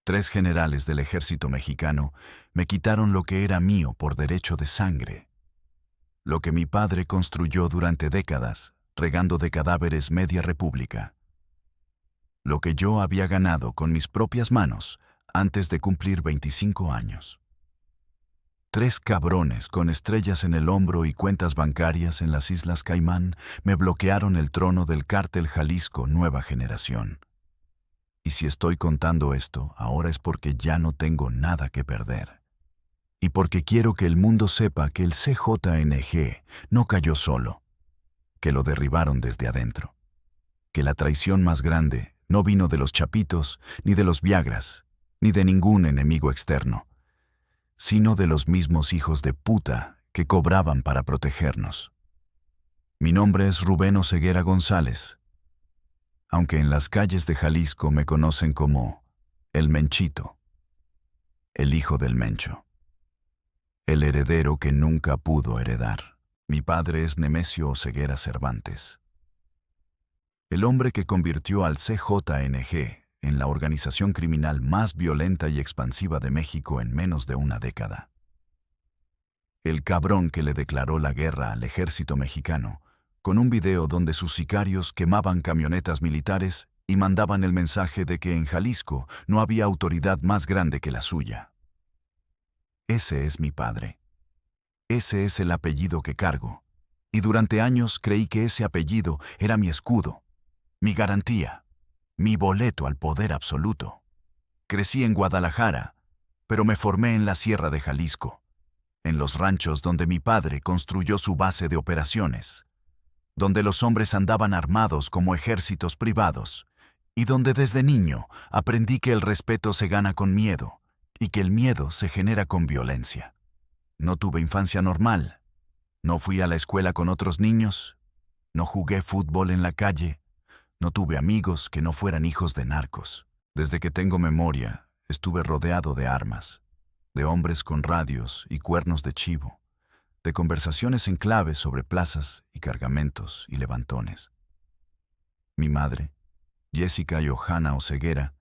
3 generales del ejército mexicano me quitaron lo que era mío por derecho de sangre. Lo que mi padre construyó durante décadas, regando de cadáveres media república. Lo que yo había ganado con mis propias manos antes de cumplir 25 años. 3 cabrones con estrellas en el hombro y cuentas bancarias en las Islas Caimán me bloquearon el trono del cártel Jalisco Nueva Generación. Y si estoy contando esto, ahora es porque ya no tengo nada que perder. Y porque quiero que el mundo sepa que el CJNG no cayó solo, que lo derribaron desde adentro. Que la traición más grande no vino de los Chapitos, ni de los Viagras, ni de ningún enemigo externo, sino de los mismos hijos de puta que cobraban para protegernos. Mi nombre es Rubén Oseguera González, aunque en las calles de Jalisco me conocen como el Menchito, el hijo del Mencho, el heredero que nunca pudo heredar. Mi padre es Nemesio Oseguera Cervantes, el hombre que convirtió al CJNG en la organización criminal más violenta y expansiva de México en menos de una década. El cabrón que le declaró la guerra al ejército mexicano, con un video donde sus sicarios quemaban camionetas militares y mandaban el mensaje de que en Jalisco no había autoridad más grande que la suya. Ese es mi padre. Ese es el apellido que cargo, y durante años creí que ese apellido era mi escudo, mi garantía, mi boleto al poder absoluto. Crecí en Guadalajara, pero me formé en la Sierra de Jalisco, en los ranchos donde mi padre construyó su base de operaciones, donde los hombres andaban armados como ejércitos privados, y donde desde niño aprendí que el respeto se gana con miedo y que el miedo se genera con violencia. No tuve infancia normal, no fui a la escuela con otros niños, no jugué fútbol en la calle, no tuve amigos que no fueran hijos de narcos. Desde que tengo memoria, estuve rodeado de armas, de hombres con radios y cuernos de chivo, de conversaciones en clave sobre plazas y cargamentos y levantones. Mi madre, Jessica Johanna Oseguera,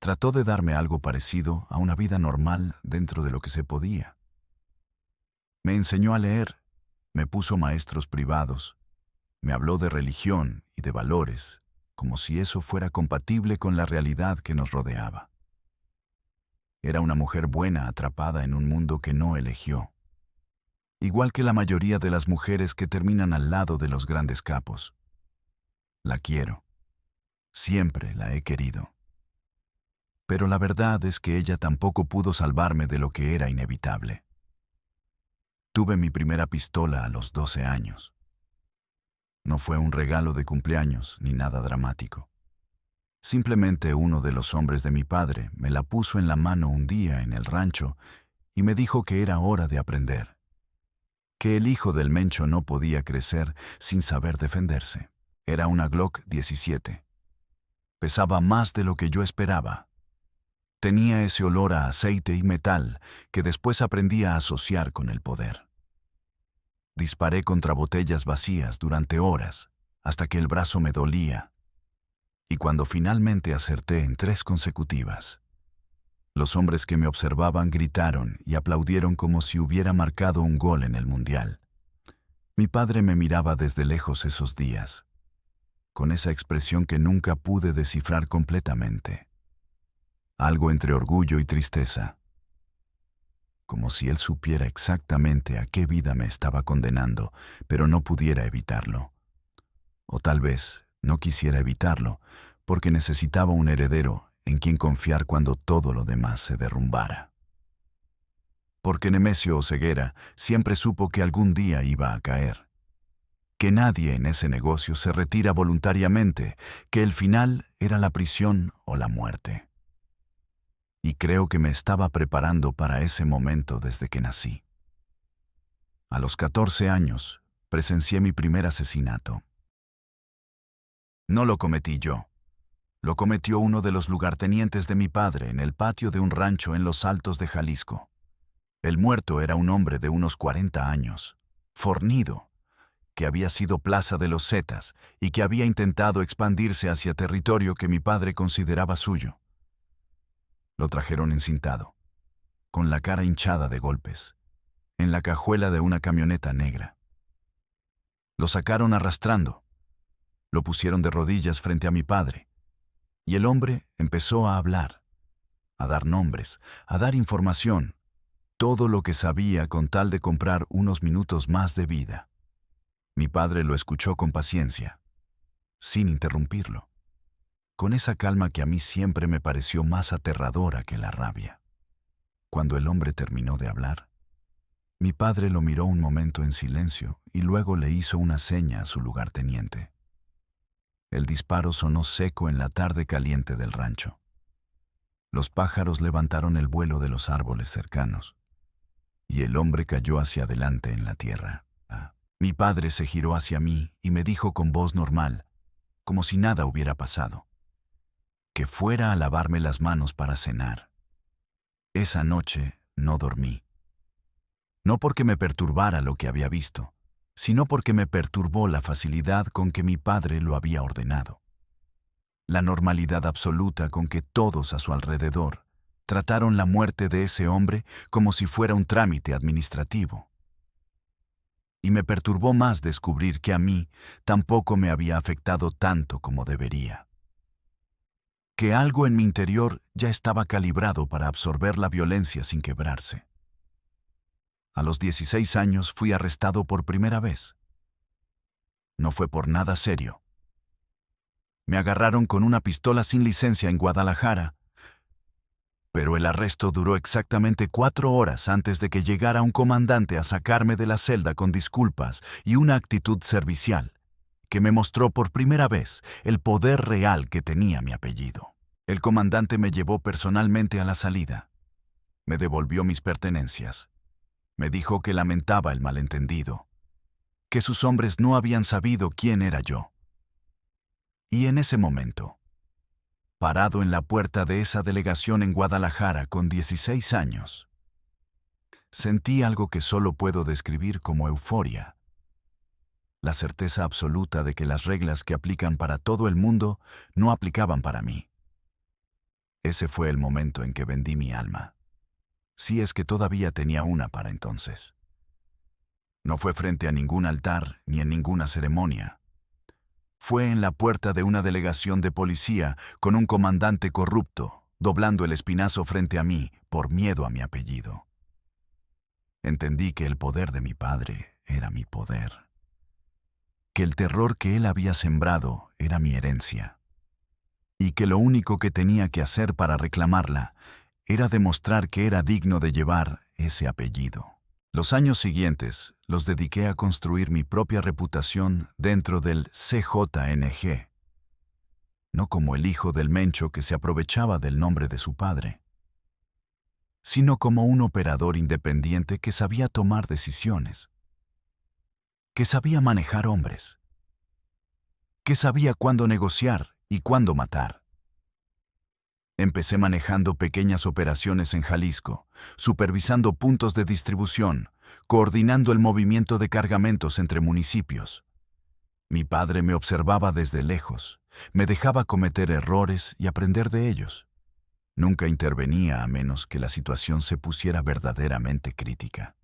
trató de darme algo parecido a una vida normal dentro de lo que se podía. Me enseñó a leer, me puso maestros privados, me habló de religión y de valores, como si eso fuera compatible con la realidad que nos rodeaba. Era una mujer buena atrapada en un mundo que no eligió, igual que la mayoría de las mujeres que terminan al lado de los grandes capos. La quiero. Siempre la he querido. Pero la verdad es que ella tampoco pudo salvarme de lo que era inevitable. Tuve mi primera pistola a los 12 años. No fue un regalo de cumpleaños ni nada dramático. Simplemente uno de los hombres de mi padre me la puso en la mano un día en el rancho y me dijo que era hora de aprender, que el hijo del Mencho no podía crecer sin saber defenderse. Era una Glock 17. Pesaba más de lo que yo esperaba. Tenía ese olor a aceite y metal que después aprendí a asociar con el poder. Disparé contra botellas vacías durante horas, hasta que el brazo me dolía. Y cuando finalmente acerté en 3 consecutivas, los hombres que me observaban gritaron y aplaudieron como si hubiera marcado un gol en el mundial. Mi padre me miraba desde lejos esos días, con esa expresión que nunca pude descifrar completamente. Algo entre orgullo y tristeza. Como si él supiera exactamente a qué vida me estaba condenando, pero no pudiera evitarlo. O tal vez no quisiera evitarlo, porque necesitaba un heredero en quien confiar cuando todo lo demás se derrumbara. Porque Nemesio Oseguera siempre supo que algún día iba a caer. Que nadie en ese negocio se retira voluntariamente, que el final era la prisión o la muerte. Y creo que me estaba preparando para ese momento desde que nací. A los 14 años, presencié mi primer asesinato. No lo cometí yo. Lo cometió uno de los lugartenientes de mi padre en el patio de un rancho en los Altos de Jalisco. El muerto era un hombre de unos 40 años, fornido, que había sido plaza de los Zetas y que había intentado expandirse hacia territorio que mi padre consideraba suyo. Lo trajeron encintado, con la cara hinchada de golpes, en la cajuela de una camioneta negra. Lo sacaron arrastrando. Lo pusieron de rodillas frente a mi padre, y el hombre empezó a hablar, a dar nombres, a dar información, todo lo que sabía con tal de comprar unos minutos más de vida. Mi padre lo escuchó con paciencia, sin interrumpirlo, con esa calma que a mí siempre me pareció más aterradora que la rabia. Cuando el hombre terminó de hablar, mi padre lo miró un momento en silencio y luego le hizo una seña a su lugarteniente. El disparo sonó seco en la tarde caliente del rancho. Los pájaros levantaron el vuelo de los árboles cercanos, y el hombre cayó hacia adelante en la tierra. Mi padre se giró hacia mí y me dijo con voz normal, como si nada hubiera pasado, que fuera a lavarme las manos para cenar. Esa noche no dormí. No porque me perturbara lo que había visto, sino porque me perturbó la facilidad con que mi padre lo había ordenado. La normalidad absoluta con que todos a su alrededor trataron la muerte de ese hombre como si fuera un trámite administrativo. Y me perturbó más descubrir que a mí tampoco me había afectado tanto como debería. Que algo en mi interior ya estaba calibrado para absorber la violencia sin quebrarse. A los 16 años fui arrestado por primera vez. No fue por nada serio. Me agarraron con una pistola sin licencia en Guadalajara, pero el arresto duró exactamente 4 horas antes de que llegara un comandante a sacarme de la celda con disculpas y una actitud servicial, que me mostró por primera vez el poder real que tenía mi apellido. El comandante me llevó personalmente a la salida. Me devolvió mis pertenencias. Me dijo que lamentaba el malentendido, que sus hombres no habían sabido quién era yo. Y en ese momento, parado en la puerta de esa delegación en Guadalajara con 16 años, sentí algo que solo puedo describir como euforia. La certeza absoluta de que las reglas que aplican para todo el mundo no aplicaban para mí. Ese fue el momento en que vendí mi alma. Si es que todavía tenía una para entonces. No fue frente a ningún altar ni en ninguna ceremonia. Fue en la puerta de una delegación de policía con un comandante corrupto, doblando el espinazo frente a mí por miedo a mi apellido. Entendí que el poder de mi padre era mi poder. Que el terror que él había sembrado era mi herencia. Y que lo único que tenía que hacer para reclamarla era demostrar que era digno de llevar ese apellido. Los años siguientes los dediqué a construir mi propia reputación dentro del CJNG, no como el hijo del mencho que se aprovechaba del nombre de su padre, sino como un operador independiente que sabía tomar decisiones, que sabía manejar hombres, que sabía cuándo negociar y cuándo matar. Empecé manejando pequeñas operaciones en Jalisco, supervisando puntos de distribución, coordinando el movimiento de cargamentos entre municipios. Mi padre me observaba desde lejos, me dejaba cometer errores y aprender de ellos. Nunca intervenía a menos que la situación se pusiera verdaderamente crítica.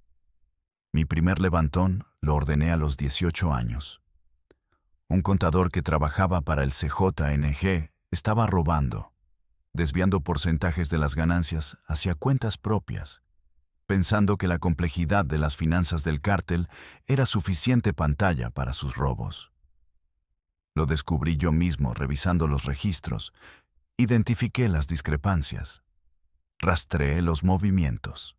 Mi primer levantón lo ordené a los 18 años. Un contador que trabajaba para el CJNG estaba robando, desviando porcentajes de las ganancias hacia cuentas propias, pensando que la complejidad de las finanzas del cártel era suficiente pantalla para sus robos. Lo descubrí yo mismo revisando los registros, identifiqué las discrepancias, rastreé los movimientos.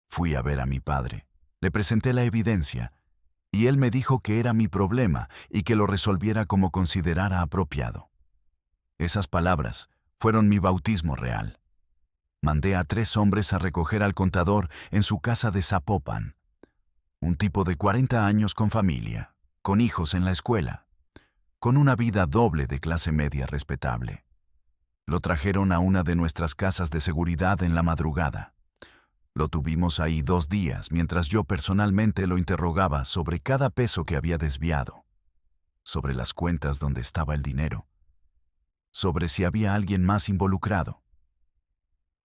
Fui a ver a mi padre, le presenté la evidencia, y él me dijo que era mi problema y que lo resolviera como considerara apropiado. Esas palabras fueron mi bautismo real. Mandé a 3 hombres a recoger al contador en su casa de Zapopan. Un tipo de 40 años con familia, con hijos en la escuela, con una vida doble de clase media respetable. Lo trajeron a una de nuestras casas de seguridad en la madrugada. Lo tuvimos ahí 2 días mientras yo personalmente lo interrogaba sobre cada peso que había desviado, sobre las cuentas donde estaba el dinero, sobre si había alguien más involucrado.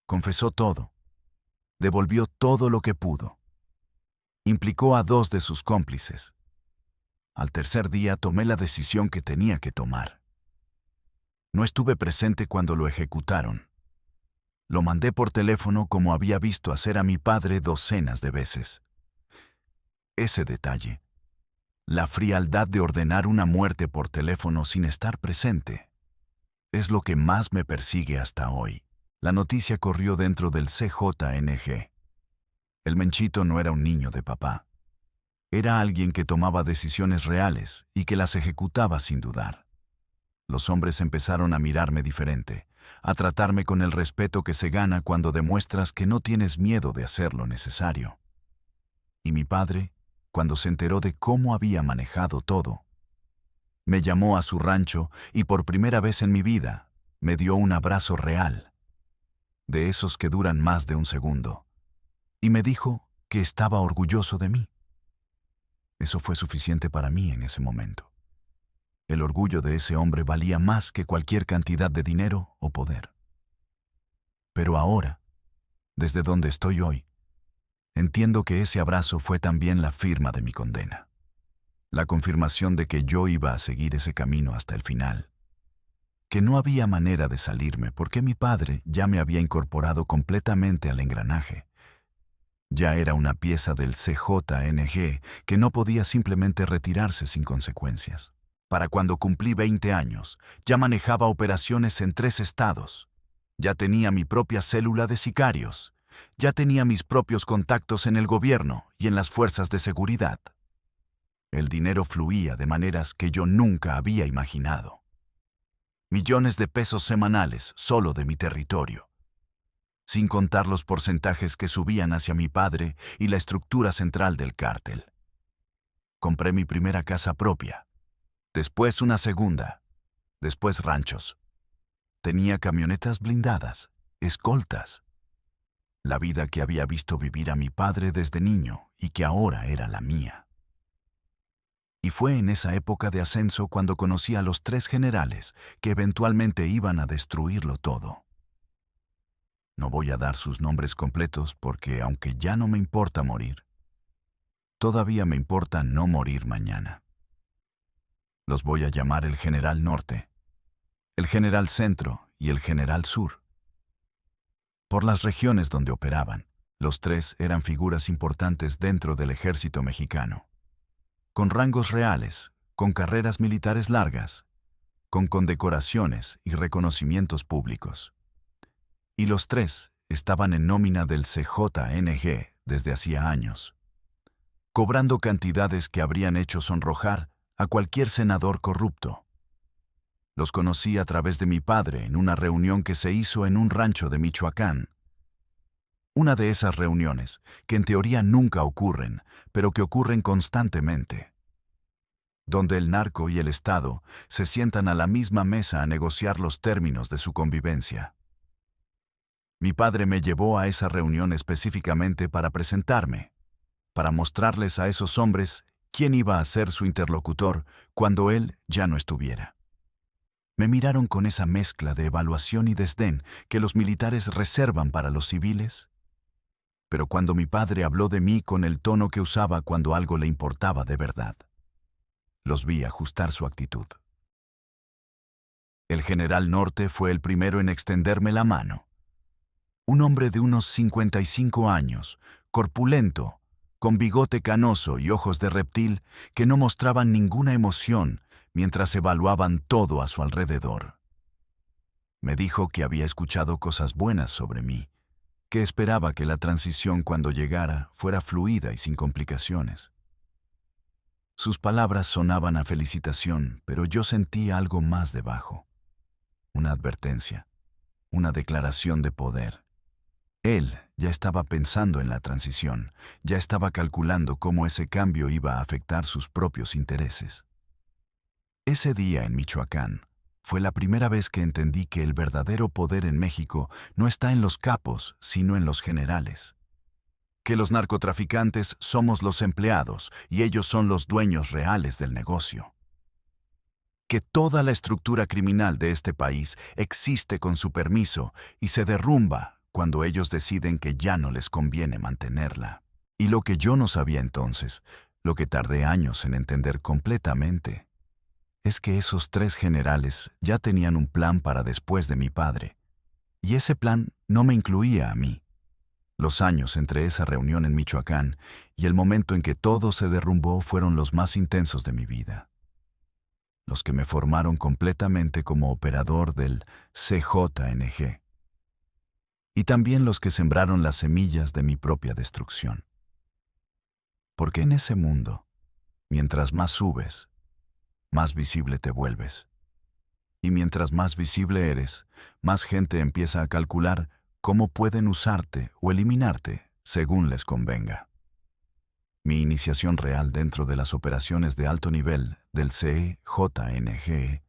Confesó todo. Devolvió todo lo que pudo. Implicó a 2 de sus cómplices. Al tercer día tomé la decisión que tenía que tomar. No estuve presente cuando lo ejecutaron. Lo mandé por teléfono como había visto hacer a mi padre docenas de veces. Ese detalle, la frialdad de ordenar una muerte por teléfono sin estar presente, es lo que más me persigue hasta hoy. La noticia corrió dentro del CJNG. El Menchito no era un niño de papá. Era alguien que tomaba decisiones reales y que las ejecutaba sin dudar. Los hombres empezaron a mirarme diferente, a tratarme con el respeto que se gana cuando demuestras que no tienes miedo de hacer lo necesario. Y mi padre, cuando se enteró de cómo había manejado todo, me llamó a su rancho y por primera vez en mi vida me dio un abrazo real, de esos que duran más de un segundo, y me dijo que estaba orgulloso de mí. Eso fue suficiente para mí en ese momento. El orgullo de ese hombre valía más que cualquier cantidad de dinero o poder. Pero ahora, desde donde estoy hoy, entiendo que ese abrazo fue también la firma de mi condena. La confirmación de que yo iba a seguir ese camino hasta el final. Que no había manera de salirme porque mi padre ya me había incorporado completamente al engranaje. Ya era una pieza del CJNG que no podía simplemente retirarse sin consecuencias. Para cuando cumplí 20 años, ya manejaba operaciones en 3 estados. Ya tenía mi propia célula de sicarios. Ya tenía mis propios contactos en el gobierno y en las fuerzas de seguridad. El dinero fluía de maneras que yo nunca había imaginado. Millones de pesos semanales solo de mi territorio. Sin contar los porcentajes que subían hacia mi padre y la estructura central del cártel. Compré mi primera casa propia, después una segunda, después ranchos. Tenía camionetas blindadas, escoltas. La vida que había visto vivir a mi padre desde niño y que ahora era la mía. Y fue en esa época de ascenso cuando conocí a los 3 generales que eventualmente iban a destruirlo todo. No voy a dar sus nombres completos porque, aunque ya no me importa morir, todavía me importa no morir mañana. Los voy a llamar el General Norte, el General Centro y el General Sur. Por las regiones donde operaban, los 3 eran figuras importantes dentro del ejército mexicano, con rangos reales, con carreras militares largas, con condecoraciones y reconocimientos públicos. Y los 3 estaban en nómina del CJNG desde hacía años, cobrando cantidades que habrían hecho sonrojar a cualquier senador corrupto. Los conocí a través de mi padre en una reunión que se hizo en un rancho de Michoacán. Una de esas reuniones que en teoría nunca ocurren, pero que ocurren constantemente, donde el narco y el Estado se sientan a la misma mesa a negociar los términos de su convivencia. Mi padre me llevó a esa reunión específicamente para presentarme, para mostrarles a esos hombres quién iba a ser su interlocutor cuando él ya no estuviera. Me miraron con esa mezcla de evaluación y desdén que los militares reservan para los civiles. Pero cuando mi padre habló de mí con el tono que usaba cuando algo le importaba de verdad, los vi ajustar su actitud. El General Norte fue el primero en extenderme la mano. Un hombre de unos 55 años, corpulento, con bigote canoso y ojos de reptil que no mostraban ninguna emoción mientras evaluaban todo a su alrededor. Me dijo que había escuchado cosas buenas sobre mí, que esperaba que la transición cuando llegara fuera fluida y sin complicaciones. Sus palabras sonaban a felicitación, pero yo sentía algo más debajo. Una advertencia, una declaración de poder. Él ya estaba pensando en la transición, ya estaba calculando cómo ese cambio iba a afectar sus propios intereses. Ese día en Michoacán fue la primera vez que entendí que el verdadero poder en México no está en los capos, sino en los generales. Que los narcotraficantes somos los empleados y ellos son los dueños reales del negocio. Que toda la estructura criminal de este país existe con su permiso y se derrumba cuando ellos deciden que ya no les conviene mantenerla. Y lo que yo no sabía entonces, lo que tardé años en entender completamente, es que esos 3 generales ya tenían un plan para después de mi padre, y ese plan no me incluía a mí. Los años entre esa reunión en Michoacán y el momento en que todo se derrumbó fueron los más intensos de mi vida, los que me formaron completamente como operador del CJNG, y también los que sembraron las semillas de mi propia destrucción. Porque en ese mundo, mientras más subes, más visible te vuelves. Y mientras más visible eres, más gente empieza a calcular cómo pueden usarte o eliminarte según les convenga. Mi iniciación real dentro de las operaciones de alto nivel del CJNG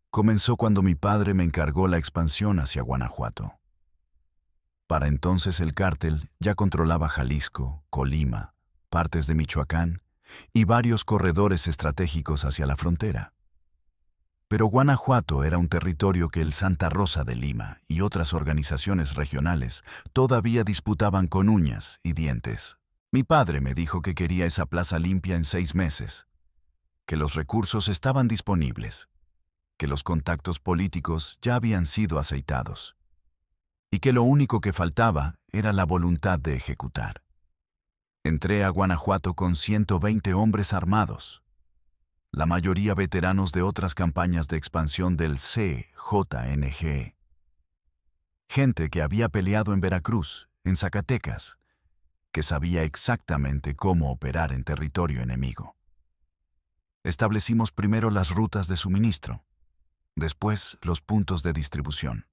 comenzó cuando mi padre me encargó la expansión hacia Guanajuato. Para entonces el cártel ya controlaba Jalisco, Colima, partes de Michoacán y varios corredores estratégicos hacia la frontera. Pero Guanajuato era un territorio que el Santa Rosa de Lima y otras organizaciones regionales todavía disputaban con uñas y dientes. Mi padre me dijo que quería esa plaza limpia en 6 meses, que los recursos estaban disponibles, que los contactos políticos ya habían sido aceitados, y que lo único que faltaba era la voluntad de ejecutar. Entré a Guanajuato con 120 hombres armados, la mayoría veteranos de otras campañas de expansión del CJNG. Gente que había peleado en Veracruz, en Zacatecas, que sabía exactamente cómo operar en territorio enemigo. Establecimos primero las rutas de suministro, después los puntos de distribución.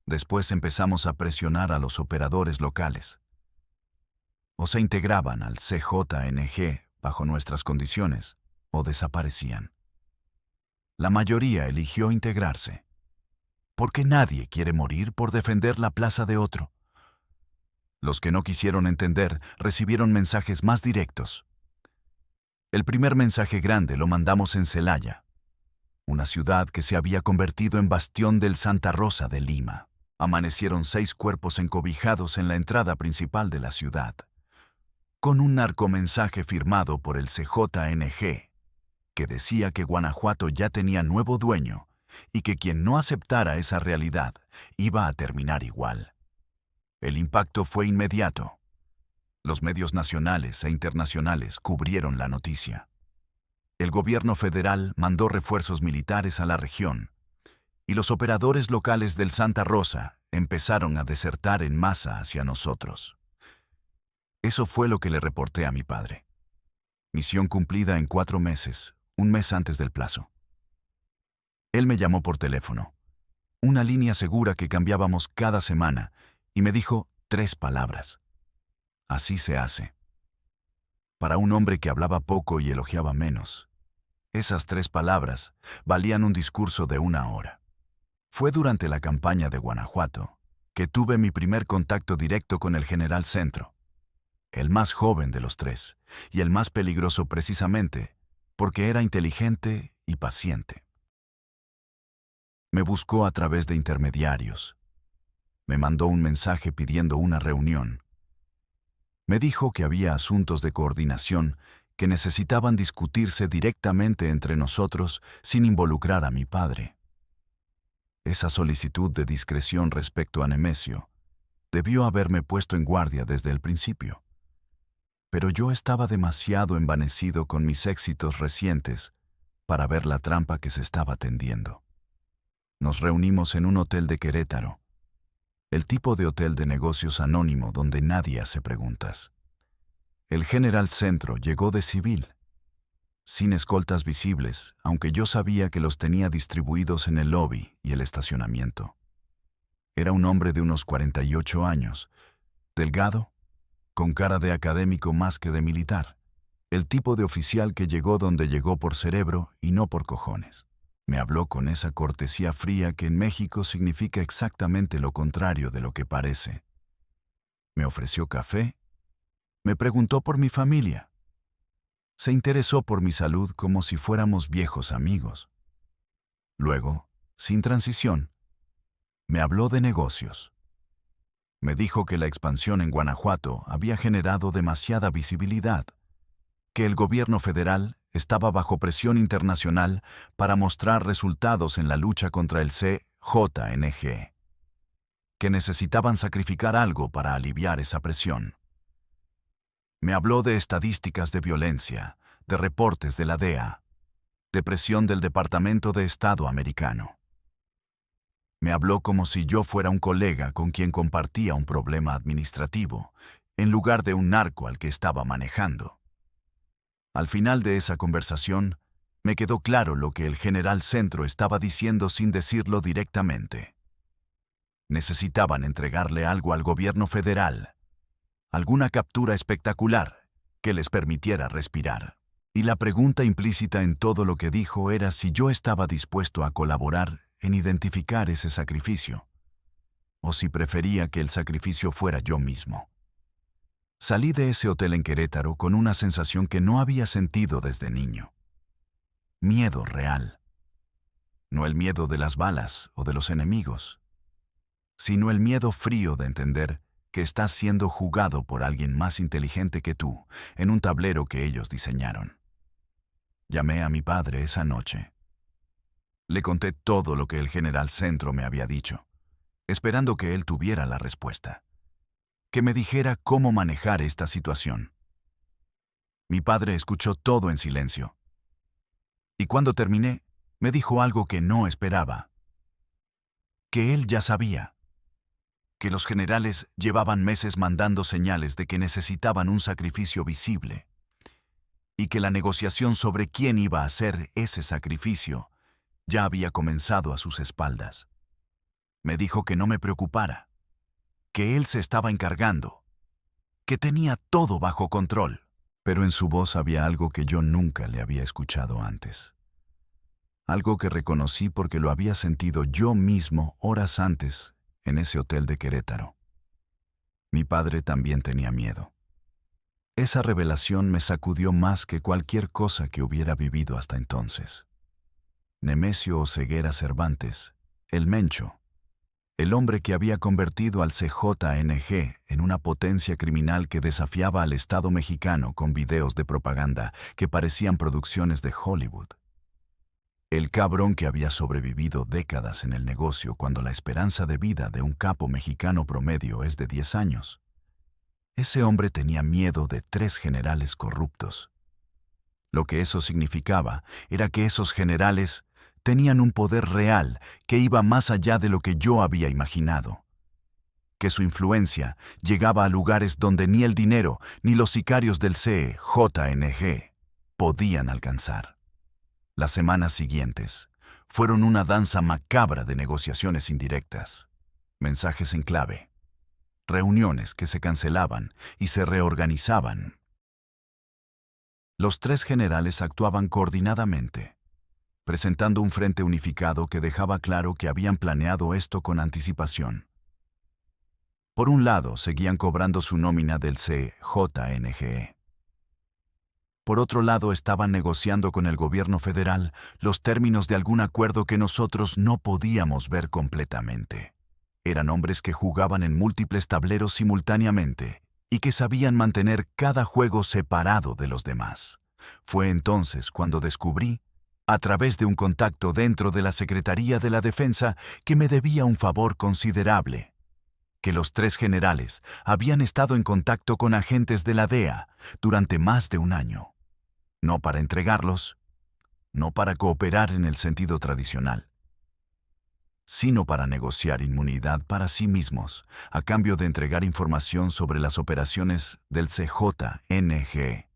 Después empezamos a presionar a los operadores locales. O se integraban al CJNG bajo nuestras condiciones, o desaparecían. La mayoría eligió integrarse, porque nadie quiere morir por defender la plaza de otro. Los que no quisieron entender recibieron mensajes más directos. El primer mensaje grande lo mandamos en Celaya, una ciudad que se había convertido en bastión del Santa Rosa de Lima. Amanecieron 6 cuerpos encobijados en la entrada principal de la ciudad, con un narcomensaje firmado por el CJNG, que decía que Guanajuato ya tenía nuevo dueño y que quien no aceptara esa realidad iba a terminar igual. El impacto fue inmediato. Los medios nacionales e internacionales cubrieron la noticia. El gobierno federal mandó refuerzos militares a la región y los operadores locales del Santa Rosa empezaron a desertar en masa hacia nosotros. Eso fue lo que le reporté a mi padre. Misión cumplida en 4 meses, 1 mes antes del plazo. Él me llamó por teléfono, una línea segura que cambiábamos cada semana, y me dijo 3 palabras. Así se hace. Para un hombre que hablaba poco y elogiaba menos, esas 3 palabras valían un discurso de 1 hora. Fue durante la campaña de Guanajuato que tuve mi primer contacto directo con el general Centro, el más joven de los 3 y el más peligroso precisamente porque era inteligente y paciente. Me buscó a través de intermediarios. Me mandó un mensaje pidiendo una reunión. Me dijo que había asuntos de coordinación que necesitaban discutirse directamente entre nosotros sin involucrar a mi padre. Esa solicitud de discreción respecto a Nemesio debió haberme puesto en guardia desde el principio. Pero yo estaba demasiado envanecido con mis éxitos recientes para ver la trampa que se estaba tendiendo. Nos reunimos en un hotel de Querétaro, el tipo de hotel de negocios anónimo donde nadie hace preguntas. El general Centro llegó de civil, sin escoltas visibles, aunque yo sabía que los tenía distribuidos en el lobby y el estacionamiento. Era un hombre de unos 48 años, delgado, con cara de académico más que de militar, el tipo de oficial que llegó donde llegó por cerebro y no por cojones. Me habló con esa cortesía fría que en México significa exactamente lo contrario de lo que parece. Me ofreció café, me preguntó por mi familia. Se interesó por mi salud como si fuéramos viejos amigos. Luego, sin transición, me habló de negocios. Me dijo que la expansión en Guanajuato había generado demasiada visibilidad, que el gobierno federal estaba bajo presión internacional para mostrar resultados en la lucha contra el CJNG, que necesitaban sacrificar algo para aliviar esa presión. Me habló de estadísticas de violencia, de reportes de la DEA, de presión del Departamento de Estado americano. Me habló como si yo fuera un colega con quien compartía un problema administrativo, en lugar de un narco al que estaba manejando. Al final de esa conversación, me quedó claro lo que el general Centro estaba diciendo sin decirlo directamente. Necesitaban entregarle algo al gobierno federal, alguna captura espectacular que les permitiera respirar. Y la pregunta implícita en todo lo que dijo era si yo estaba dispuesto a colaborar en identificar ese sacrificio, o si prefería que el sacrificio fuera yo mismo. Salí de ese hotel en Querétaro con una sensación que no había sentido desde niño. Miedo real. No el miedo de las balas o de los enemigos, sino el miedo frío de entender que estás siendo jugado por alguien más inteligente que tú en un tablero que ellos diseñaron. Llamé a mi padre esa noche. Le conté todo lo que el general Centro me había dicho, esperando que él tuviera la respuesta, que me dijera cómo manejar esta situación. Mi padre escuchó todo en silencio, y cuando terminé, me dijo algo que no esperaba, que él ya sabía, que los generales llevaban meses mandando señales de que necesitaban un sacrificio visible, y que la negociación sobre quién iba a hacer ese sacrificio ya había comenzado a sus espaldas. Me dijo que no me preocupara, que él se estaba encargando, que tenía todo bajo control, pero en su voz había algo que yo nunca le había escuchado antes. Algo que reconocí porque lo había sentido yo mismo horas antes en ese hotel de Querétaro. Mi padre también tenía miedo. Esa revelación me sacudió más que cualquier cosa que hubiera vivido hasta entonces. Nemesio Oseguera Cervantes, el Mencho, el hombre que había convertido al CJNG en una potencia criminal que desafiaba al Estado mexicano con videos de propaganda que parecían producciones de Hollywood. El cabrón que había sobrevivido décadas en el negocio cuando la esperanza de vida de un capo mexicano promedio es de 10 años. Ese hombre tenía miedo de 3 generales corruptos. Lo que eso significaba era que esos generales tenían un poder real que iba más allá de lo que yo había imaginado. Que su influencia llegaba a lugares donde ni el dinero ni los sicarios del CJNG podían alcanzar. Las semanas siguientes fueron una danza macabra de negociaciones indirectas, mensajes en clave, reuniones que se cancelaban y se reorganizaban. Los 3 generales actuaban coordinadamente, presentando un frente unificado que dejaba claro que habían planeado esto con anticipación. Por un lado, seguían cobrando su nómina del CJNG. Por otro lado, estaban negociando con el gobierno federal los términos de algún acuerdo que nosotros no podíamos ver completamente. Eran hombres que jugaban en múltiples tableros simultáneamente y que sabían mantener cada juego separado de los demás. Fue entonces cuando descubrí, a través de un contacto dentro de la Secretaría de la Defensa, que me debía un favor considerable. Que los 3 generales habían estado en contacto con agentes de la DEA durante más de un año. No para entregarlos, no para cooperar en el sentido tradicional, sino para negociar inmunidad para sí mismos, a cambio de entregar información sobre las operaciones del CJNG,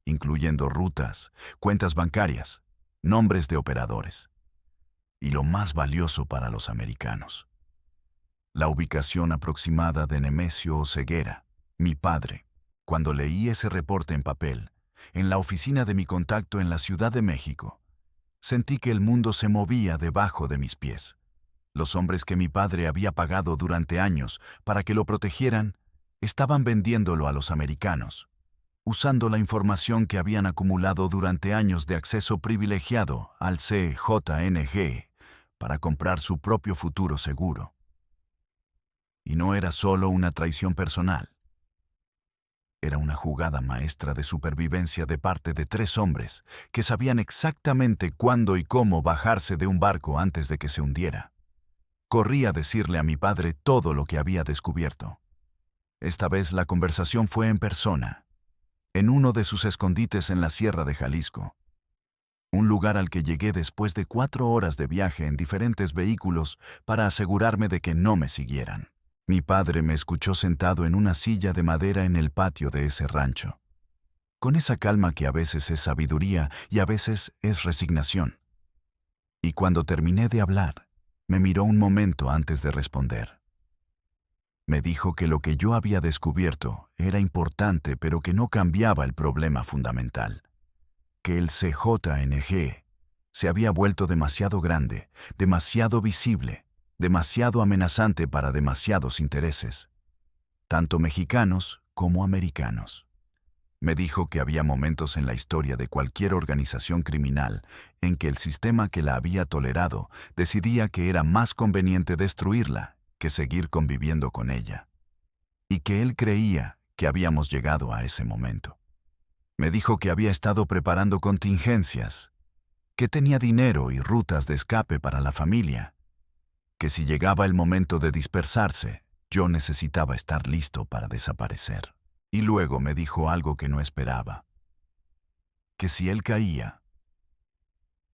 incluyendo rutas, cuentas bancarias, nombres de operadores. Y lo más valioso para los americanos: la ubicación aproximada de Nemesio Oseguera, mi padre. Cuando leí ese reporte en papel, en la oficina de mi contacto en la Ciudad de México, sentí que el mundo se movía debajo de mis pies. Los hombres que mi padre había pagado durante años para que lo protegieran, estaban vendiéndolo a los americanos, usando la información que habían acumulado durante años de acceso privilegiado al CJNG para comprar su propio futuro seguro. Y no era solo una traición personal. Era una jugada maestra de supervivencia de parte de 3 hombres que sabían exactamente cuándo y cómo bajarse de un barco antes de que se hundiera. Corrí a decirle a mi padre todo lo que había descubierto. Esta vez la conversación fue en persona, en uno de sus escondites en la Sierra de Jalisco, un lugar al que llegué después de 4 horas de viaje en diferentes vehículos para asegurarme de que no me siguieran. Mi padre me escuchó sentado en una silla de madera en el patio de ese rancho, con esa calma que a veces es sabiduría y a veces es resignación. Y cuando terminé de hablar, me miró un momento antes de responder. Me dijo que lo que yo había descubierto era importante, pero que no cambiaba el problema fundamental. Que el CJNG se había vuelto demasiado grande, demasiado visible, demasiado amenazante para demasiados intereses, tanto mexicanos como americanos. Me dijo que había momentos en la historia de cualquier organización criminal en que el sistema que la había tolerado decidía que era más conveniente destruirla que seguir conviviendo con ella, y que él creía que habíamos llegado a ese momento. Me dijo que había estado preparando contingencias, que tenía dinero y rutas de escape para la familia, que si llegaba el momento de dispersarse, yo necesitaba estar listo para desaparecer. Y luego me dijo algo que no esperaba, que si él caía,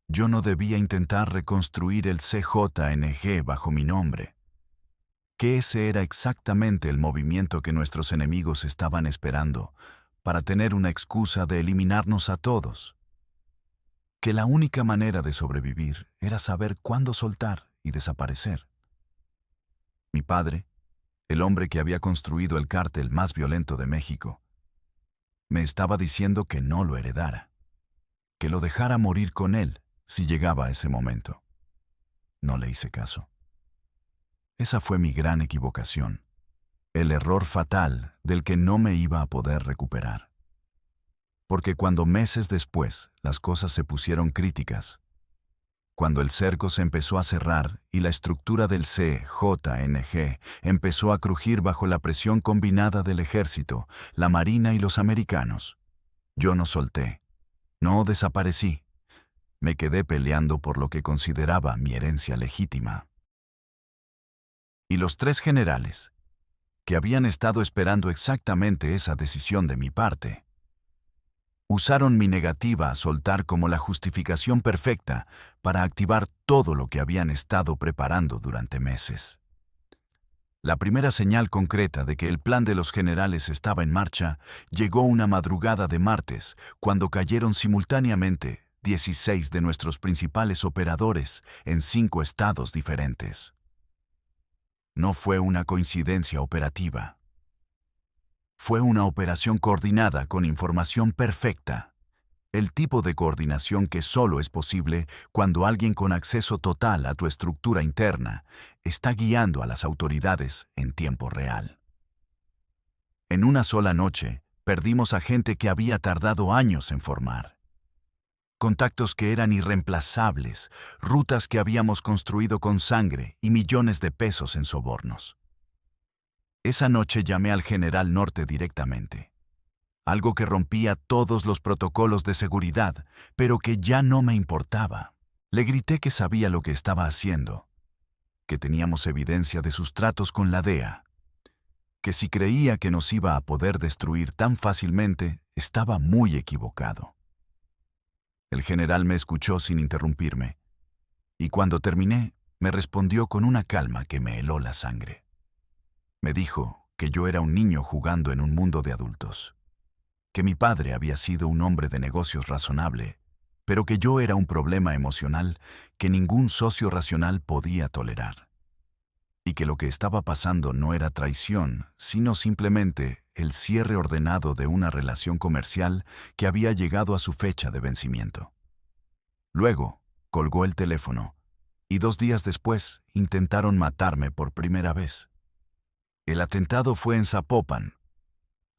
yo no debía intentar reconstruir el CJNG bajo mi nombre, que ese era exactamente el movimiento que nuestros enemigos estaban esperando para tener una excusa de eliminarnos a todos, que la única manera de sobrevivir era saber cuándo soltar y desaparecer. Mi padre, el hombre que había construido el cártel más violento de México, me estaba diciendo que no lo heredara, que lo dejara morir con él si llegaba a ese momento. No le hice caso. Esa fue mi gran equivocación, el error fatal del que no me iba a poder recuperar. Porque cuando meses después las cosas se pusieron críticas, cuando el cerco se empezó a cerrar y la estructura del CJNG empezó a crujir bajo la presión combinada del ejército, la marina y los americanos, yo no solté, no desaparecí, me quedé peleando por lo que consideraba mi herencia legítima. Y los 3 generales, que habían estado esperando exactamente esa decisión de mi parte, usaron mi negativa a soltar como la justificación perfecta para activar todo lo que habían estado preparando durante meses. La primera señal concreta de que el plan de los generales estaba en marcha llegó una madrugada de martes, cuando cayeron simultáneamente 16 de nuestros principales operadores en 5 estados diferentes. No fue una coincidencia operativa. Fue una operación coordinada con información perfecta, el tipo de coordinación que solo es posible cuando alguien con acceso total a tu estructura interna está guiando a las autoridades en tiempo real. En una sola noche, perdimos a gente que había tardado años en formar. Contactos que eran irreemplazables, rutas que habíamos construido con sangre y millones de pesos en sobornos. Esa noche llamé al General Norte directamente, algo que rompía todos los protocolos de seguridad, pero que ya no me importaba. Le grité que sabía lo que estaba haciendo, que teníamos evidencia de sus tratos con la DEA, que si creía que nos iba a poder destruir tan fácilmente, estaba muy equivocado. El general me escuchó sin interrumpirme, y cuando terminé, me respondió con una calma que me heló la sangre. Me dijo que yo era un niño jugando en un mundo de adultos, que mi padre había sido un hombre de negocios razonable, pero que yo era un problema emocional que ningún socio racional podía tolerar, y que lo que estaba pasando no era traición, sino simplemente el cierre ordenado de una relación comercial que había llegado a su fecha de vencimiento. Luego, colgó el teléfono, y 2 días después intentaron matarme por primera vez. El atentado fue en Zapopan,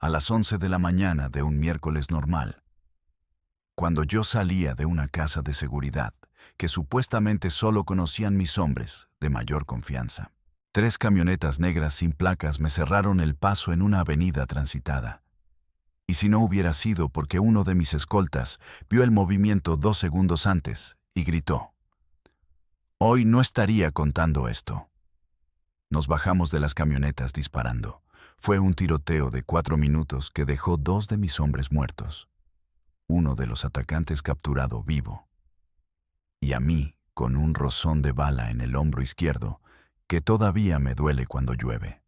a las 11 de la mañana de un miércoles normal, cuando yo salía de una casa de seguridad que supuestamente solo conocían mis hombres de mayor confianza. 3 camionetas negras sin placas me cerraron el paso en una avenida transitada. Y si no hubiera sido porque uno de mis escoltas vio el movimiento 2 segundos antes y gritó: «Hoy no estaría contando esto». Nos bajamos de las camionetas disparando. Fue un tiroteo de 4 minutos que dejó 2 de mis hombres muertos. Uno de los atacantes capturado vivo. Y a mí, con un rozón de bala en el hombro izquierdo, que todavía me duele cuando llueve.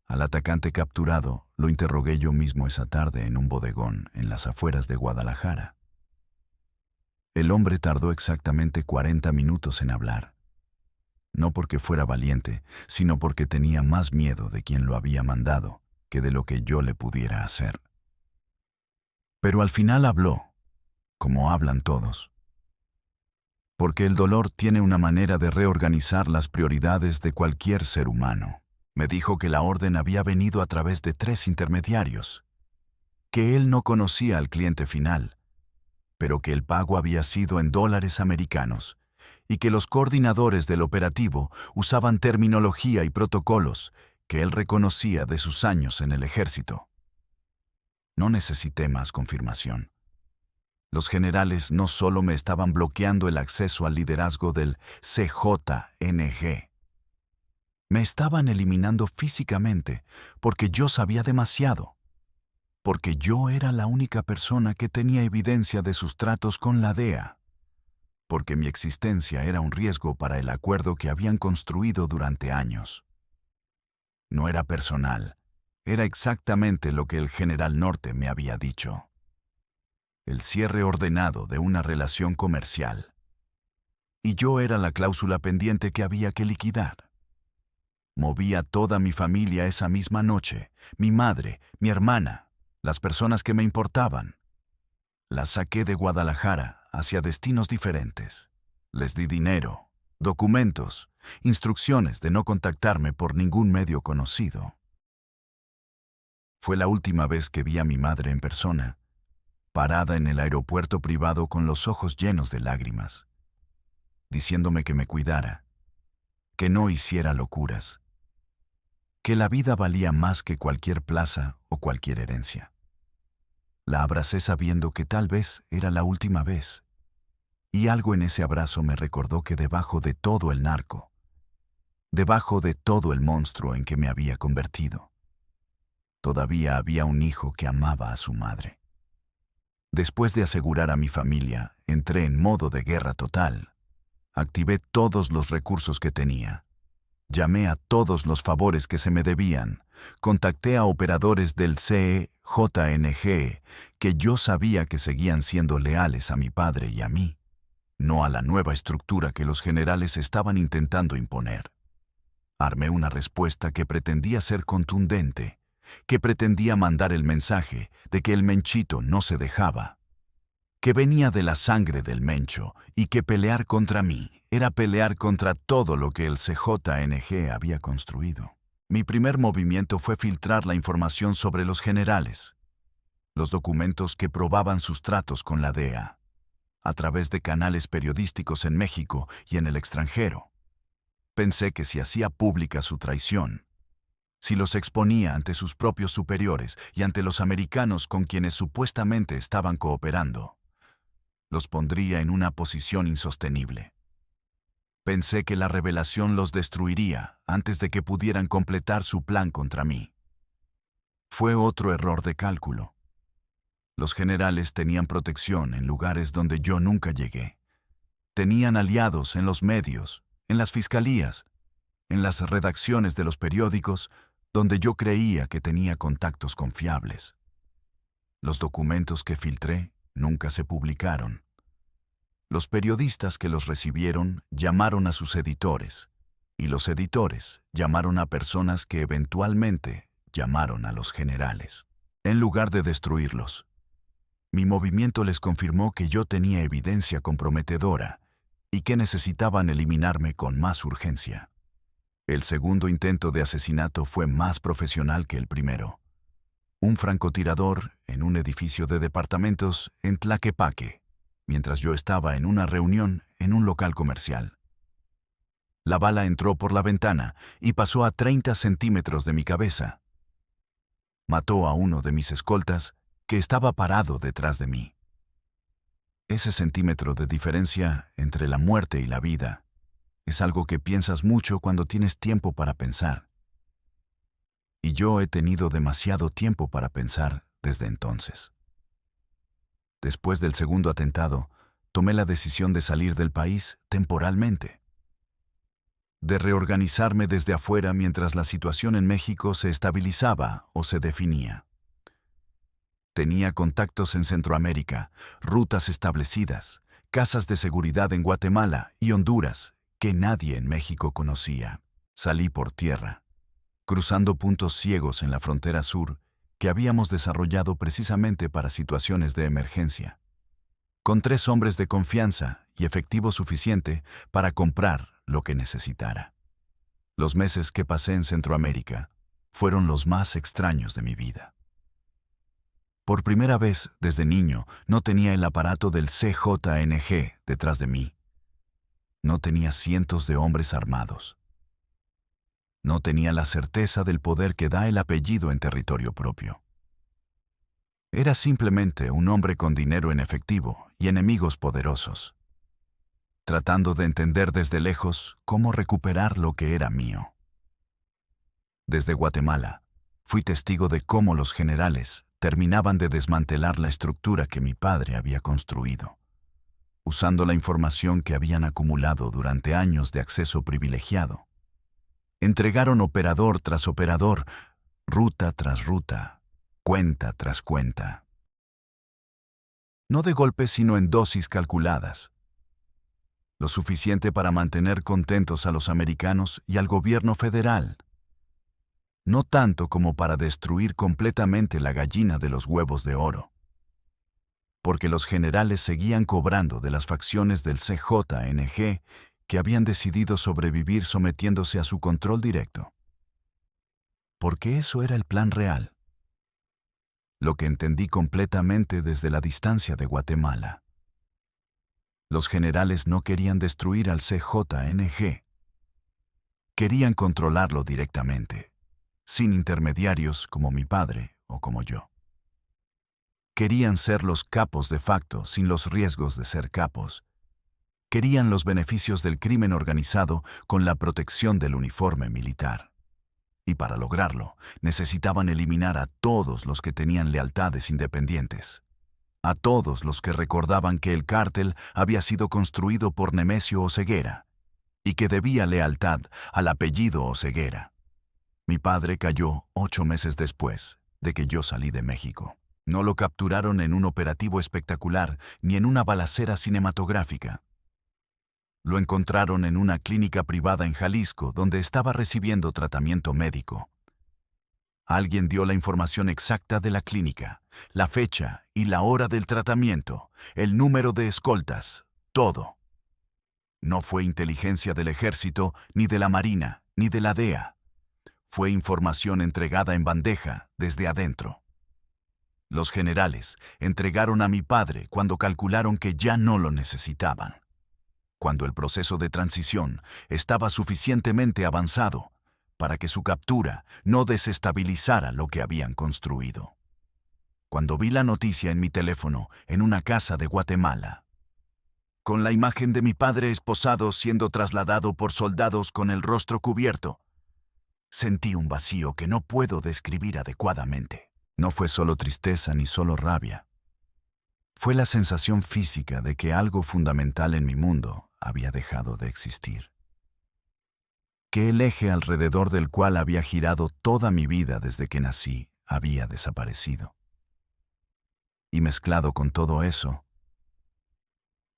Al atacante capturado lo interrogué yo mismo esa tarde en un bodegón en las afueras de Guadalajara. El hombre tardó exactamente 40 minutos en hablar. No porque fuera valiente, sino porque tenía más miedo de quien lo había mandado que de lo que yo le pudiera hacer. Pero al final habló, como hablan todos. Porque el dolor tiene una manera de reorganizar las prioridades de cualquier ser humano. Me dijo que la orden había venido a través de 3 intermediarios, que él no conocía al cliente final, pero que el pago había sido en dólares americanos y que los coordinadores del operativo usaban terminología y protocolos que él reconocía de sus años en el ejército. No necesité más confirmación. Los generales no solo me estaban bloqueando el acceso al liderazgo del CJNG, me estaban eliminando físicamente porque yo sabía demasiado, porque yo era la única persona que tenía evidencia de sus tratos con la DEA, porque mi existencia era un riesgo para el acuerdo que habían construido durante años. No era personal, era exactamente lo que el general Norte me había dicho. El cierre ordenado de una relación comercial. Y yo era la cláusula pendiente que había que liquidar. Moví a toda mi familia esa misma noche, mi madre, mi hermana, las personas que me importaban. Las saqué de Guadalajara hacia destinos diferentes. Les di dinero, documentos, instrucciones de no contactarme por ningún medio conocido. Fue la última vez que vi a mi madre en persona, parada en el aeropuerto privado con los ojos llenos de lágrimas, diciéndome que me cuidara, que no hiciera locuras, que la vida valía más que cualquier plaza o cualquier herencia. La abracé sabiendo que tal vez era la última vez, y algo en ese abrazo me recordó que debajo de todo el narco, debajo de todo el monstruo en que me había convertido, todavía había un hijo que amaba a su madre. Después de asegurar a mi familia, entré en modo de guerra total. Activé todos los recursos que tenía. Llamé a todos los favores que se me debían. Contacté a operadores del CJNG que yo sabía que seguían siendo leales a mi padre y a mí, no a la nueva estructura que los generales estaban intentando imponer. Armé una respuesta que pretendía ser contundente, que pretendía mandar el mensaje de que el Menchito no se dejaba, que venía de la sangre del Mencho y que pelear contra mí era pelear contra todo lo que el CJNG había construido. Mi primer movimiento fue filtrar la información sobre los generales, los documentos que probaban sus tratos con la DEA, a través de canales periodísticos en México y en el extranjero. Pensé que si hacía pública su traición, si los exponía ante sus propios superiores y ante los americanos con quienes supuestamente estaban cooperando, los pondría en una posición insostenible. Pensé que la revelación los destruiría antes de que pudieran completar su plan contra mí. Fue otro error de cálculo. Los generales tenían protección en lugares donde yo nunca llegué. Tenían aliados en los medios, en las fiscalías, en las redacciones de los periódicos, donde yo creía que tenía contactos confiables. Los documentos que filtré nunca se publicaron. Los periodistas que los recibieron llamaron a sus editores, y los editores llamaron a personas que eventualmente llamaron a los generales. En lugar de destruirlos, mi movimiento les confirmó que yo tenía evidencia comprometedora y que necesitaban eliminarme con más urgencia. El segundo intento de asesinato fue más profesional que el primero. Un francotirador en un edificio de departamentos en Tlaquepaque, mientras yo estaba en una reunión en un local comercial. La bala entró por la ventana y pasó a 30 centímetros de mi cabeza. Mató a uno de mis escoltas que estaba parado detrás de mí. Ese centímetro de diferencia entre la muerte y la vida es algo que piensas mucho cuando tienes tiempo para pensar. Y yo he tenido demasiado tiempo para pensar desde entonces. Después del segundo atentado, tomé la decisión de salir del país temporalmente, de reorganizarme desde afuera mientras la situación en México se estabilizaba o se definía. Tenía contactos en Centroamérica, rutas establecidas, casas de seguridad en Guatemala y Honduras que nadie en México conocía. Salí por tierra, cruzando puntos ciegos en la frontera sur que habíamos desarrollado precisamente para situaciones de emergencia, con 3 hombres de confianza y efectivo suficiente para comprar lo que necesitara. Los meses que pasé en Centroamérica fueron los más extraños de mi vida. Por primera vez desde niño no tenía el aparato del CJNG detrás de mí. No tenía cientos de hombres armados. No tenía la certeza del poder que da el apellido en territorio propio. Era simplemente un hombre con dinero en efectivo y enemigos poderosos, tratando de entender desde lejos cómo recuperar lo que era mío. Desde Guatemala, fui testigo de cómo los generales terminaban de desmantelar la estructura que mi padre había construido, usando la información que habían acumulado durante años de acceso privilegiado. Entregaron operador tras operador, ruta tras ruta, cuenta tras cuenta. No de golpe, sino en dosis calculadas. Lo suficiente para mantener contentos a los americanos y al gobierno federal. No tanto como para destruir completamente la gallina de los huevos de oro. Porque los generales seguían cobrando de las facciones del CJNG que habían decidido sobrevivir sometiéndose a su control directo. Porque eso era el plan real. Lo que entendí completamente desde la distancia de Guatemala. Los generales no querían destruir al CJNG. Querían controlarlo directamente, sin intermediarios como mi padre o como yo. Querían ser los capos de facto sin los riesgos de ser capos. Querían los beneficios del crimen organizado con la protección del uniforme militar. Y para lograrlo, necesitaban eliminar a todos los que tenían lealtades independientes. A todos los que recordaban que el cártel había sido construido por Nemesio Oseguera y que debía lealtad al apellido Oseguera. Mi padre cayó 8 meses después de que yo salí de México. No lo capturaron en un operativo espectacular ni en una balacera cinematográfica. Lo encontraron en una clínica privada en Jalisco donde estaba recibiendo tratamiento médico. Alguien dio la información exacta de la clínica, la fecha y la hora del tratamiento, el número de escoltas, todo. No fue inteligencia del ejército, ni de la Marina, ni de la DEA. Fue información entregada en bandeja desde adentro. Los generales entregaron a mi padre cuando calcularon que ya no lo necesitaban. Cuando el proceso de transición estaba suficientemente avanzado para que su captura no desestabilizara lo que habían construido. Cuando vi la noticia en mi teléfono en una casa de Guatemala, con la imagen de mi padre esposado siendo trasladado por soldados con el rostro cubierto, sentí un vacío que no puedo describir adecuadamente. No fue solo tristeza ni solo rabia. Fue la sensación física de que algo fundamental en mi mundo había dejado de existir. Que el eje alrededor del cual había girado toda mi vida desde que nací había desaparecido. Y mezclado con todo eso,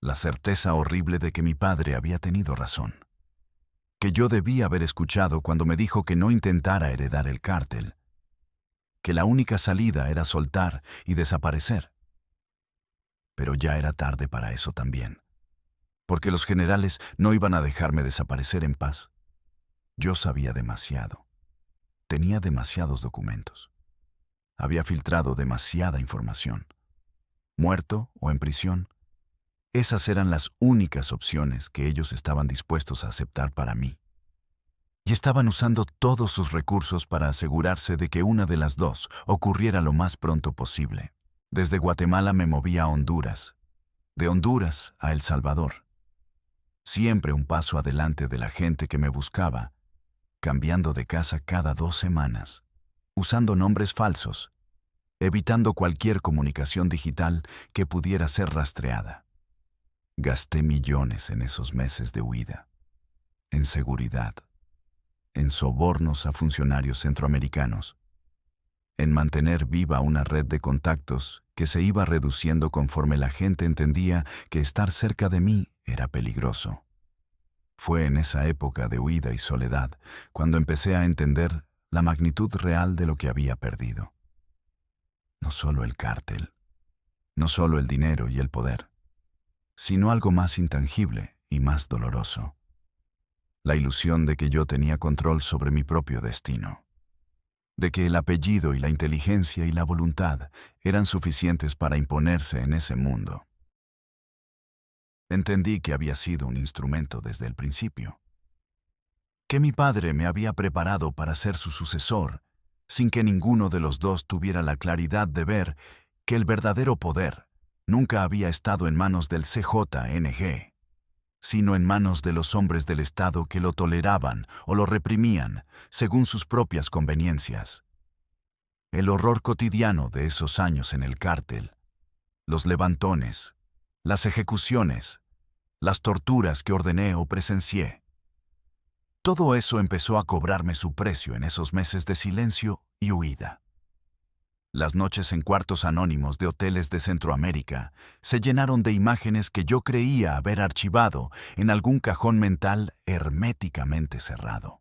la certeza horrible de que mi padre había tenido razón. Que yo debía haber escuchado cuando me dijo que no intentara heredar el cártel. Que la única salida era soltar y desaparecer. Pero ya era tarde para eso también. Porque los generales no iban a dejarme desaparecer en paz. Yo sabía demasiado. Tenía demasiados documentos. Había filtrado demasiada información. Muerto o en prisión, Esas eran las únicas opciones que ellos estaban dispuestos a aceptar para mí. Y estaban usando todos sus recursos para asegurarse de que una de las dos ocurriera lo más pronto posible. Desde Guatemala me moví a Honduras, de Honduras a El Salvador. Siempre un paso adelante de la gente que me buscaba, cambiando de casa cada 2 semanas, usando nombres falsos, evitando cualquier comunicación digital que pudiera ser rastreada. Gasté millones en esos meses de huida, en seguridad, en sobornos a funcionarios centroamericanos, en mantener viva una red de contactos que se iba reduciendo conforme la gente entendía que estar cerca de mí era peligroso. Fue en esa época de huida y soledad cuando empecé a entender la magnitud real de lo que había perdido. No solo el cártel, no solo el dinero y el poder, sino algo más intangible y más doloroso. La ilusión de que yo tenía control sobre mi propio destino, de que el apellido y la inteligencia y la voluntad eran suficientes para imponerse en ese mundo. Entendí que había sido un instrumento desde el principio, que mi padre me había preparado para ser su sucesor, sin que ninguno de los dos tuviera la claridad de ver que el verdadero poder nunca había estado en manos del CJNG, sino en manos de los hombres del Estado que lo toleraban o lo reprimían según sus propias conveniencias. El horror cotidiano de esos años en el cártel, los levantones, las ejecuciones, las torturas que ordené o presencié. Todo eso empezó a cobrarme su precio en esos meses de silencio y huida. Las noches en cuartos anónimos de hoteles de Centroamérica se llenaron de imágenes que yo creía haber archivado en algún cajón mental herméticamente cerrado.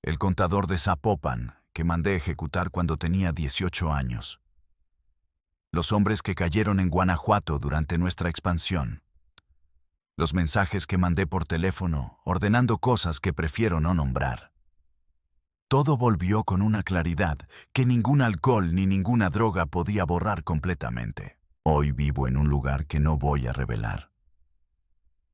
El contador de Zapopan, que mandé ejecutar cuando tenía 18 años. Los hombres que cayeron en Guanajuato durante nuestra expansión. Los mensajes que mandé por teléfono ordenando cosas que prefiero no nombrar. Todo volvió con una claridad que ningún alcohol ni ninguna droga podía borrar completamente. Hoy vivo en un lugar que no voy a revelar.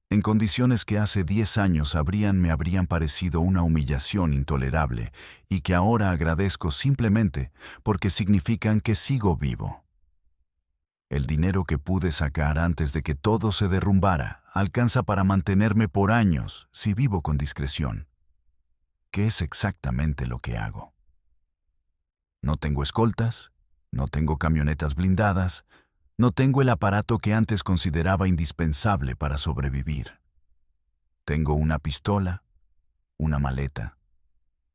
En condiciones que hace 10 años me habrían parecido una humillación intolerable y que ahora agradezco simplemente porque significan que sigo vivo. El dinero que pude sacar antes de que todo se derrumbara alcanza para mantenerme por años si vivo con discreción. ¿Qué es exactamente lo que hago? No tengo escoltas, no tengo camionetas blindadas, no tengo el aparato que antes consideraba indispensable para sobrevivir. Tengo una pistola, una maleta,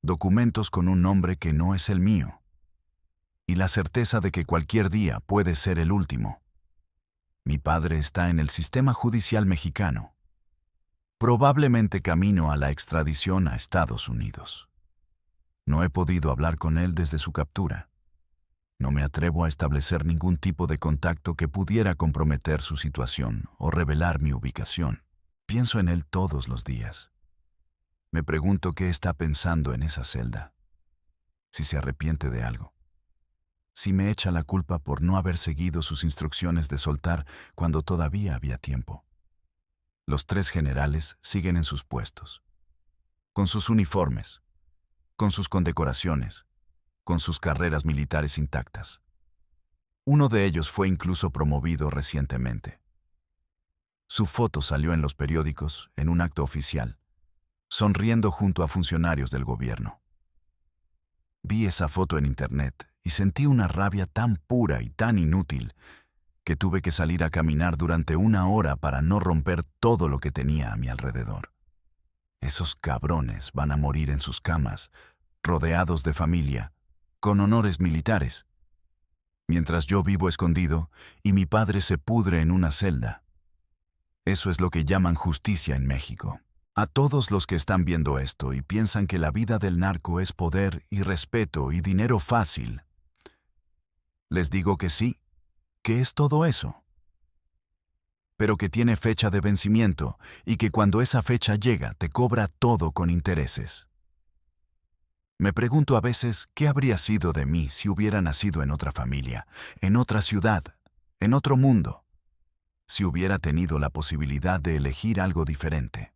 documentos con un nombre que no es el mío, y la certeza de que cualquier día puede ser el último. Mi padre está en el sistema judicial mexicano. Probablemente camino a la extradición a Estados Unidos. No he podido hablar con él desde su captura. No me atrevo a establecer ningún tipo de contacto que pudiera comprometer su situación o revelar mi ubicación. Pienso en él todos los días. Me pregunto qué está pensando en esa celda. Si se arrepiente de algo. Si me echa la culpa por no haber seguido sus instrucciones de soltar cuando todavía había tiempo. Los 3 generales siguen en sus puestos, con sus uniformes, con sus condecoraciones, con sus carreras militares intactas. Uno de ellos fue incluso promovido recientemente. Su foto salió en los periódicos en un acto oficial, sonriendo junto a funcionarios del gobierno. Vi esa foto en internet y sentí una rabia tan pura y tan inútil que tuve que salir a caminar durante 1 hora para no romper todo lo que tenía a mi alrededor. Esos cabrones van a morir en sus camas, rodeados de familia, con honores militares, mientras yo vivo escondido y mi padre se pudre en una celda. Eso es lo que llaman justicia en México. A todos los que están viendo esto y piensan que la vida del narco es poder y respeto y dinero fácil, les digo que sí, que es todo eso, pero que tiene fecha de vencimiento y que cuando esa fecha llega te cobra todo con intereses. Me pregunto a veces qué habría sido de mí si hubiera nacido en otra familia, en otra ciudad, en otro mundo. si hubiera tenido la posibilidad de elegir algo diferente.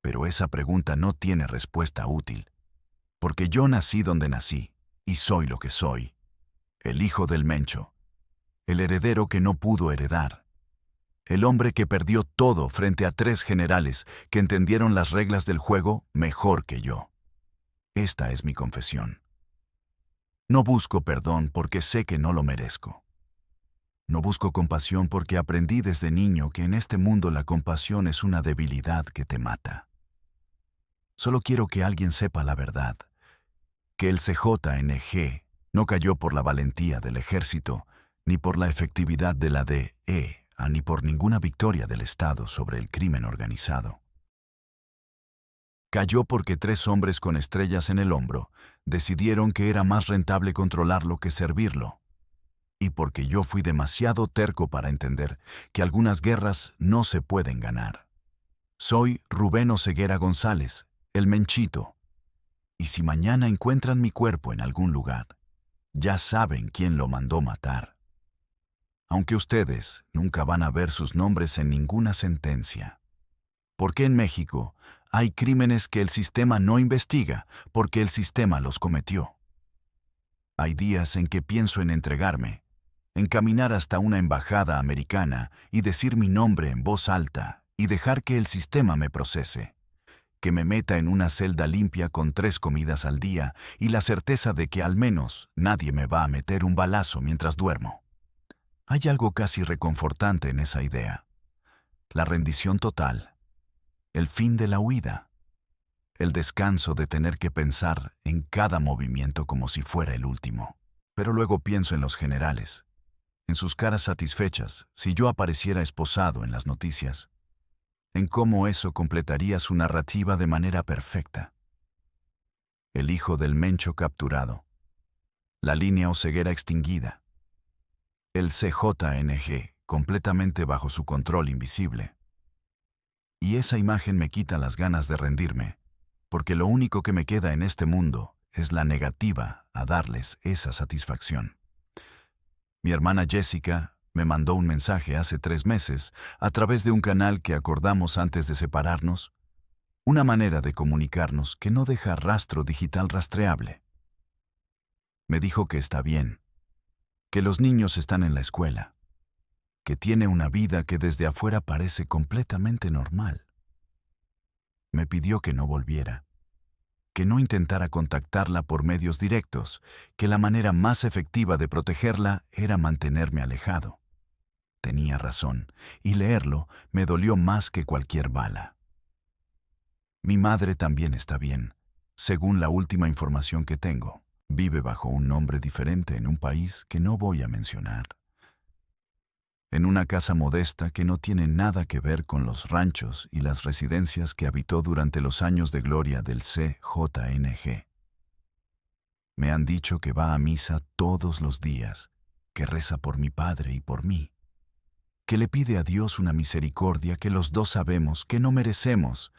Pero esa pregunta no tiene respuesta útil, porque yo nací donde nací, y soy lo que soy, el hijo del Mencho, el heredero que no pudo heredar, el hombre que perdió todo frente a 3 generales que entendieron las reglas del juego mejor que yo. Esta es mi confesión. No busco perdón porque sé que no lo merezco. No busco compasión porque aprendí desde niño que en este mundo la compasión es una debilidad que te mata. Solo quiero que alguien sepa la verdad, que el CJNG no cayó por la valentía del ejército, ni por la efectividad de la DEA, ni por ninguna victoria del Estado sobre el crimen organizado. Cayó porque 3 hombres con estrellas en el hombro decidieron que era más rentable controlarlo que servirlo. Y porque yo fui demasiado terco para entender que algunas guerras no se pueden ganar. Soy Rubén Oseguera González, el Menchito. Y si mañana encuentran mi cuerpo en algún lugar, ya saben quién lo mandó matar. Aunque ustedes nunca van a ver sus nombres en ninguna sentencia. Porque en México hay crímenes que el sistema no investiga porque el sistema los cometió. Hay días en que pienso en entregarme, en caminar hasta una embajada americana y decir mi nombre en voz alta y dejar que el sistema me procese, que me meta en una celda limpia con 3 comidas al día y la certeza de que al menos nadie me va a meter un balazo mientras duermo. Hay algo casi reconfortante en esa idea. La rendición total, el fin de la huida, el descanso de tener que pensar en cada movimiento como si fuera el último. Pero luego pienso en los generales, en sus caras satisfechas si yo apareciera esposado en las noticias, en cómo eso completaría su narrativa de manera perfecta. El hijo del Mencho capturado, la línea Oseguera extinguida, el CJNG completamente bajo su control invisible. Y esa imagen me quita las ganas de rendirme, porque lo único que me queda en este mundo es la negativa a darles esa satisfacción. Mi hermana Jessica me mandó un mensaje hace 3 meses a través de un canal que acordamos antes de separarnos, una manera de comunicarnos que no deja rastro digital rastreable. Me dijo que está bien, que los niños están en la escuela, que tiene una vida que desde afuera parece completamente normal. Me pidió que no volviera, que no intentara contactarla por medios directos, que la manera más efectiva de protegerla era mantenerme alejado. Tenía razón, y leerlo me dolió más que cualquier bala. Mi madre también está bien, según la última información que tengo. Vive bajo un nombre diferente en un país que no voy a mencionar. En una casa modesta que no tiene nada que ver con los ranchos y las residencias que habitó durante los años de gloria del CJNG. Me han dicho que va a misa todos los días, que reza por mi padre y por mí, que le pide a Dios una misericordia que los 2 sabemos que no merecemos,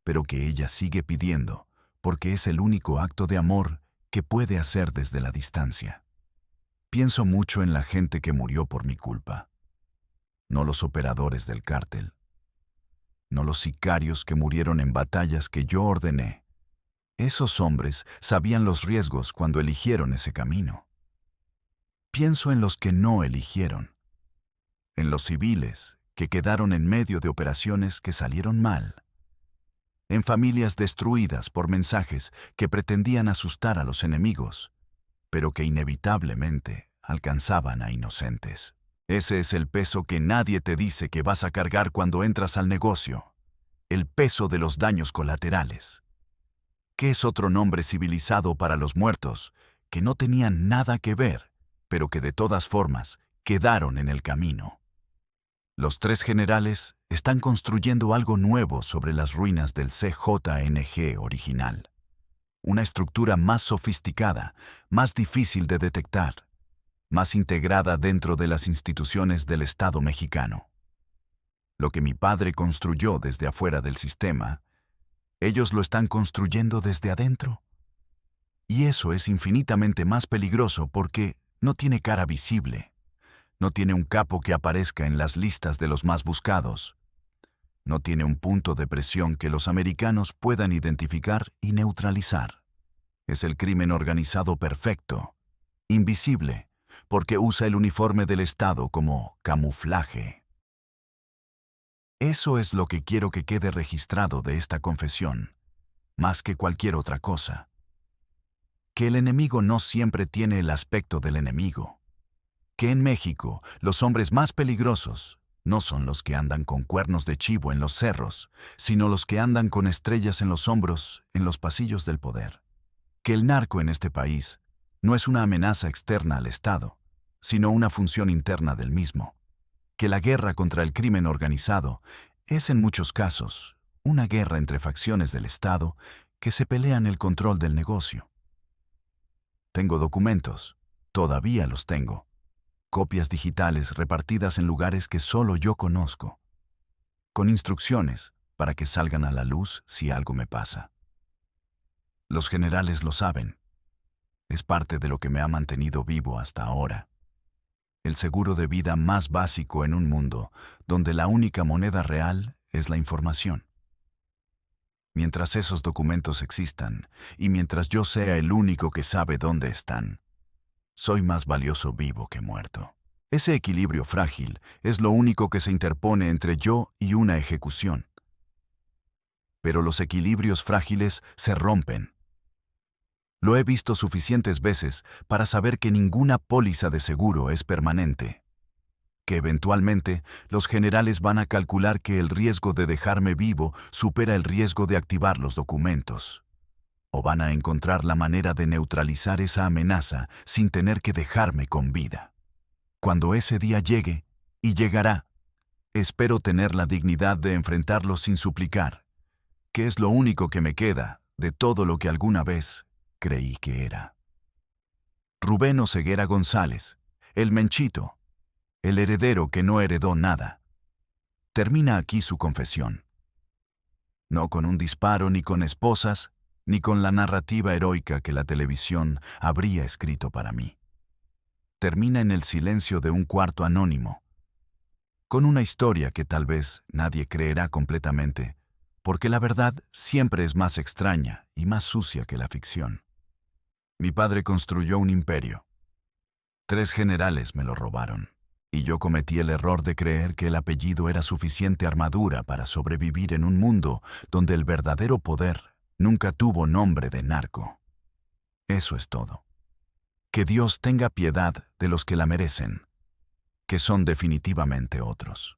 pero que ella sigue pidiendo porque es el único acto de amor que puede hacer desde la distancia. Pienso mucho en la gente que murió por mi culpa. No los operadores del cártel, no los sicarios que murieron en batallas que yo ordené. Esos hombres sabían los riesgos cuando eligieron ese camino. Pienso en los que no eligieron, en los civiles que quedaron en medio de operaciones que salieron mal, en familias destruidas por mensajes que pretendían asustar a los enemigos, pero que inevitablemente alcanzaban a inocentes. Ese es el peso que nadie te dice que vas a cargar cuando entras al negocio, el peso de los daños colaterales. ¿Qué es otro nombre civilizado para los muertos que no tenían nada que ver, pero que de todas formas quedaron en el camino? Los 3 generales están construyendo algo nuevo sobre las ruinas del CJNG original. Una estructura más sofisticada, más difícil de detectar, más integrada dentro de las instituciones del Estado mexicano. Lo que mi padre construyó desde afuera del sistema, ellos lo están construyendo desde adentro. Y eso es infinitamente más peligroso porque no tiene cara visible, No tiene un capo que aparezca en las listas de los más buscados. No tiene un punto de presión que los americanos puedan identificar y neutralizar. Es el crimen organizado perfecto, invisible, porque usa el uniforme del Estado como camuflaje. Eso es lo que quiero que quede registrado de esta confesión, más que cualquier otra cosa. Que el enemigo no siempre tiene el aspecto del enemigo. Que en México los hombres más peligrosos no son los que andan con cuernos de chivo en los cerros, sino los que andan con estrellas en los hombros en los pasillos del poder. Que el narco en este país no es una amenaza externa al Estado, sino una función interna del mismo. Que la guerra contra el crimen organizado es en muchos casos una guerra entre facciones del Estado que se pelean el control del negocio. Tengo documentos, todavía los tengo. Copias digitales repartidas en lugares que solo yo conozco, con instrucciones para que salgan a la luz si algo me pasa. Los generales lo saben. Es parte de lo que me ha mantenido vivo hasta ahora. El seguro de vida más básico en un mundo donde la única moneda real es la información. Mientras esos documentos existan y mientras yo sea el único que sabe dónde están, soy más valioso vivo que muerto. Ese equilibrio frágil es lo único que se interpone entre yo y una ejecución. Pero los equilibrios frágiles se rompen. Lo he visto suficientes veces para saber que ninguna póliza de seguro es permanente. Que eventualmente los generales van a calcular que el riesgo de dejarme vivo supera el riesgo de activar los documentos. O van a encontrar la manera de neutralizar esa amenaza sin tener que dejarme con vida. Cuando ese día llegue, y llegará, espero tener la dignidad de enfrentarlo sin suplicar, que es lo único que me queda de todo lo que alguna vez creí que era. Rubén Oseguera González, el Menchito, el heredero que no heredó nada. Termina aquí su confesión. No con un disparo, ni con esposas, ni con la narrativa heroica que la televisión habría escrito para mí. Termina en el silencio de un cuarto anónimo, con una historia que tal vez nadie creerá completamente, porque la verdad siempre es más extraña y más sucia que la ficción. Mi padre construyó un imperio. 3 generales me lo robaron, y yo cometí el error de creer que el apellido era suficiente armadura para sobrevivir en un mundo donde el verdadero poder nunca tuvo nombre de narco. Eso es todo. Que Dios tenga piedad de los que la merecen, que son definitivamente otros.